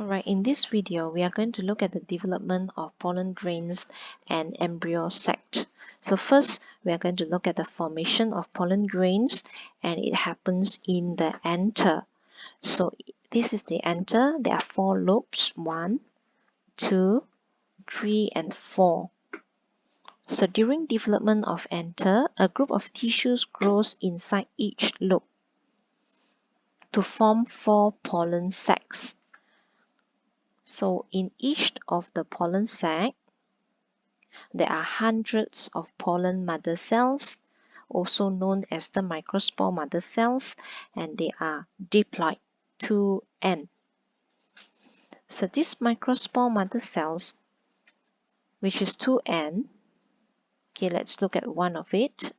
Alright, in this video, we are going to look at the development of pollen grains and embryo sac. So first, we are going to look at the formation of pollen grains, and it happens in the anther. So this is the anther. There are 4 lobes, 1, 2, 3, and 4. So during development of anther, a group of tissues grows inside each lobe to form 4 pollen sacs. So in each of the pollen sac, there are hundreds of pollen mother cells, also known as the microspore mother cells, and they are diploid, 2N. So these microspore mother cells, which is 2N, okay, let's look at one of it.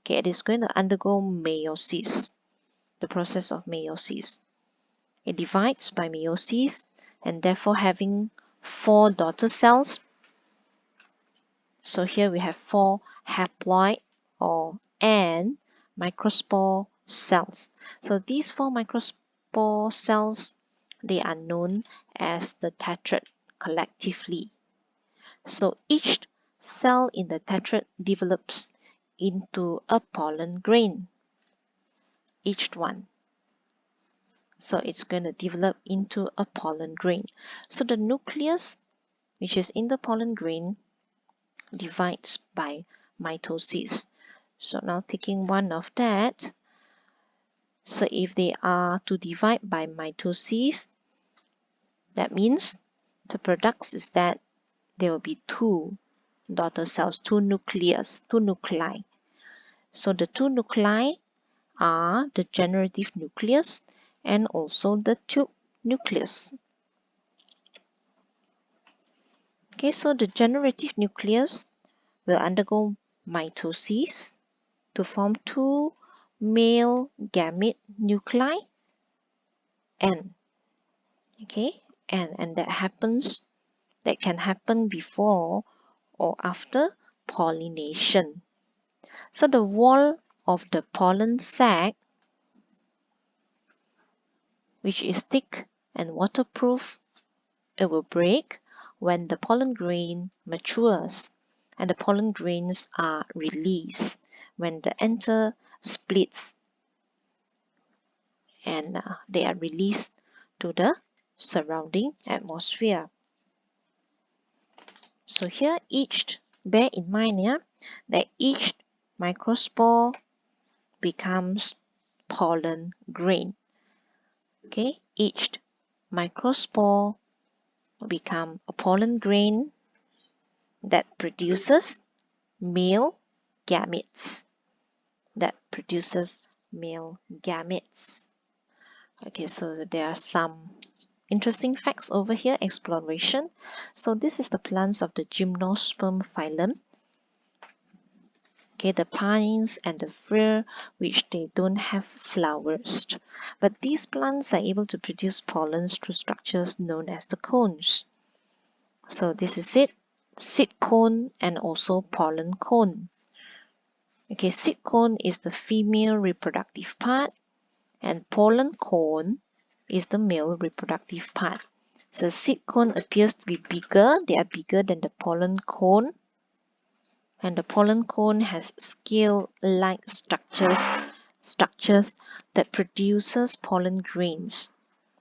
Okay, it is going to undergo meiosis, the process of meiosis. It divides by meiosis, and therefore having 4 daughter cells. So here we have 4 haploid or N microspore cells. So these 4 microspore cells, they are known as the tetrad collectively. So each cell in the tetrad develops into a pollen grain, each one. So it's going to develop into a pollen grain. So the nucleus, which is in the pollen grain, divides by mitosis. So now taking one of that, so if they are to divide by mitosis, that means the product is that there will be 2 daughter cells, 2 nuclei. So the 2 nuclei are the generative nucleus and also the tube nucleus. Okay, so the generative nucleus will undergo mitosis to form 2 male gamete nuclei N. Okay, and that can happen before or after pollination. So the wall of the pollen sac, which is thick and waterproof, it will break when the pollen grain matures, and the pollen grains are released when the anther splits, and they are released to the surrounding atmosphere. So here bear in mind that each microspore becomes pollen grain. Okay, each microspore become a pollen grain that produces male gametes. Okay, so there are some interesting facts over here, exploration. So this is the plants of the gymnosperm phylum. Okay, the pines and the fir, which they don't have flowers. But these plants are able to produce pollens through structures known as the cones. So this is it, seed cone and also pollen cone. Okay, seed cone is the female reproductive part, and pollen cone is the male reproductive part. So seed cone appears to be bigger. They are bigger than the pollen cone. And the pollen cone has scale-like structures that produces pollen grains.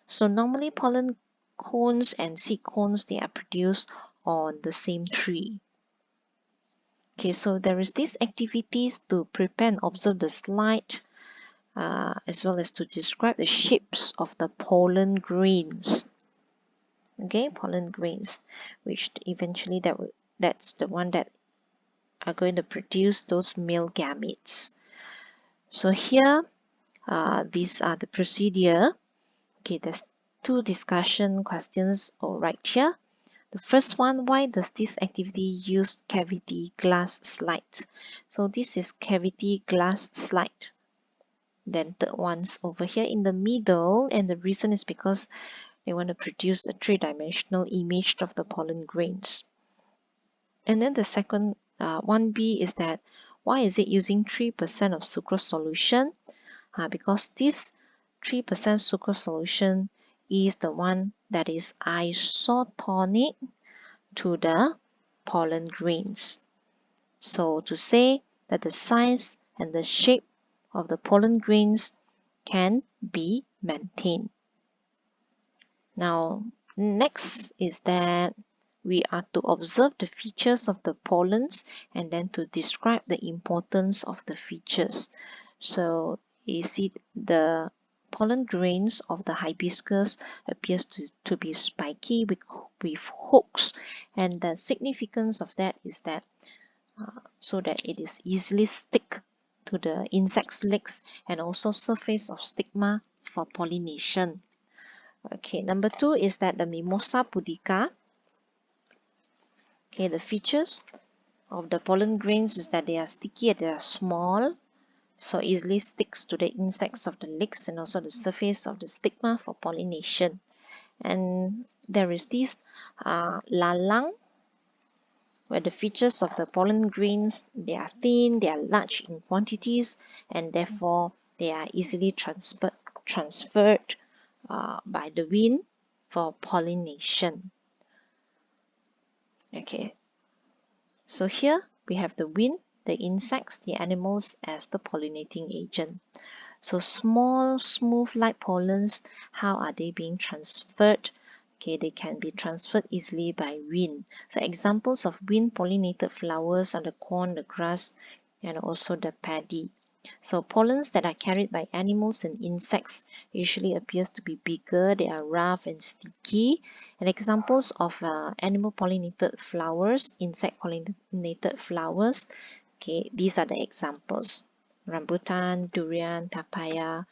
So normally pollen cones and seed cones, they are produced on the same tree. Okay, so there is these activities to prepare and observe the slide, as well as to describe the shapes of the pollen grains. Okay, pollen grains, which eventually that's the one that are going to produce those male gametes. So here, these are the procedure. Okay, there's 2 discussion questions right here. The first one, why does this activity use cavity glass slide? So this is cavity glass slide. Then the ones over here in the middle, and the reason is because they want to produce a 3-dimensional image of the pollen grains. And then the second 1B is that why is it using 3% of sucrose solution? Because this 3% sucrose solution is the one that is isotonic to the pollen grains. So to say that the size and the shape of the pollen grains can be maintained. Now, next is that we are to observe the features of the pollens and then to describe the importance of the features. So you see the pollen grains of the hibiscus appears to be spiky with hooks, and the significance of that is that so that it is easily stick to the insect's legs and also surface of stigma for pollination. Okay, number 2 is that the Mimosa pudica. Okay, the features of the pollen grains is that they are sticky and they are small, so easily sticks to the insects of the legs and also the surface of the stigma for pollination. And there is this lalang, where the features of the pollen grains, they are thin, they are large in quantities, and therefore they are easily transferred by the wind for pollination. Okay, so here we have the wind, the insects, the animals as the pollinating agent. So small, smooth light pollens, how are they being transferred? Okay, they can be transferred easily by wind. So examples of wind pollinated flowers are the corn, the grass, and also the paddy. So pollens that are carried by animals and insects usually appears to be bigger, they are rough and sticky. And examples of animal pollinated flowers, insect pollinated flowers, okay, these are the examples. Rambutan, durian, papaya.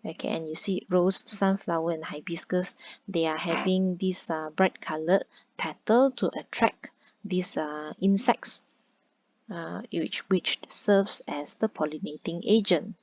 Okay, and you see rose, sunflower, and hibiscus, they are having this bright colored petal to attract these insects, which serves as the pollinating agent.